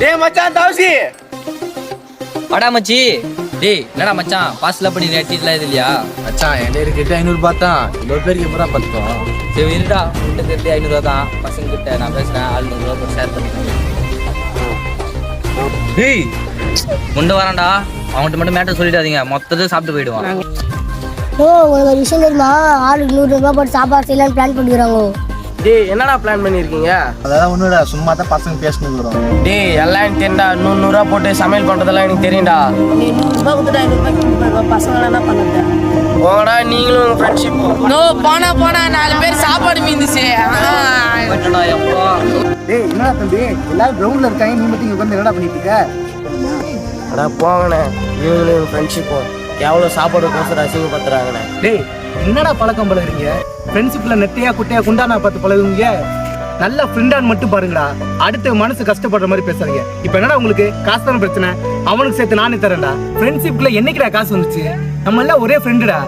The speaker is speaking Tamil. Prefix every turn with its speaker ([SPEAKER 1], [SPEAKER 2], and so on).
[SPEAKER 1] டேய் மச்சான் தௌசி
[SPEAKER 2] வாடா மச்சி. டேய் என்னடா மச்சான் பாஸ்ல பண்ணி நெட்டில இது இல்லையா?
[SPEAKER 1] மச்சான் என்கிட்ட இருக்கிட்ட 500 பார்த்தா இன்னொரு பேருக்கு எப்படா பத்தோம்?
[SPEAKER 2] சரி இருடா, கிட்ட தெரிஞ்சு 500 ரூபா தான் பசங்க கிட்ட நான் பேசுறேன். ஆள் 100 ரூபா ஷேர் பண்ணிக்கிறேன். டேய் முண்டு வரான்டா, அவன்கிட்ட மட்டும் மேட்டர் சொல்லிடாதீங்க, மொத்தத்தை சாப்பிட்டு போயிடுவான்.
[SPEAKER 3] உங்களுக்கு ஒரு விஷயம் தெரியுமா? ஆளுக்கு 100 ரூபாய் போட்டு சாப்பாடு செய்யலாம்னு பிளான் பண்ணிக்கிறாங்க.
[SPEAKER 1] டேய் என்னடா பிளான் பண்ணிருக்கீங்க?
[SPEAKER 4] அதெல்லாம் ஒண்ணுடா, சும்மா தான் பசங்க பேசினுக்கிறோம்.
[SPEAKER 1] டேய் எல்லாம் எனக்கு தெரியும்டா. 100 ரூபா போட்டு சமையல் பண்றதெல்லாம் எனக்கு தெரியும்டா.
[SPEAKER 3] நீ 100 ரூபாய் கொடுத்துட்டா 500 ரூபாய் பசங்க என்ன பண்ணுறது?
[SPEAKER 1] போங்கடா நீங்களும் ஃப்ரெண்ட்ஷிப்.
[SPEAKER 5] நோ போனா 4 பேர் சாப்பாடு மீந்துச்சு.
[SPEAKER 2] எப்போ
[SPEAKER 4] டேய் என்னடா தம்பி, எல்லாரும் கிரவுண்ட்ல இருக்காங்க, நீ மட்டும் இங்க வந்து என்னடா பண்ணிட்டு இருக்க?
[SPEAKER 1] அடா போங்கண்ணே, நீங்களும் ஃப்ரெண்ட்ஷிப்பும் எவ்வளோ சாப்பாடு கோசம் அசிங்கப்படுத்துறாங்கண்ணே.
[SPEAKER 4] டேய் என்னடா பழக்கம் பழகுறீங்க? ஃப்ரெண்ட்ஷிப்ல நெட்டையா குட்டையா குண்டானா பார்த்து பழகுவீங்க. நல்ல ஃப்ரெண்டான்னு மட்டும் பாருங்கடா. அடுத்த மனசு கஷ்டப்படுற மாதிரி பேசுறீங்க. இப்போ என்னடா உங்களுக்கு காசு தானே பிரச்சனை? அவனுக்கு சேர்த்து நானே தரேன்டா. ஃப்ரெண்ட்ஷிப்ல என்னைக்குடா காசு வந்துச்சு? நம்ம எல்லாம் ஒரே ஃப்ரெண்டுடா.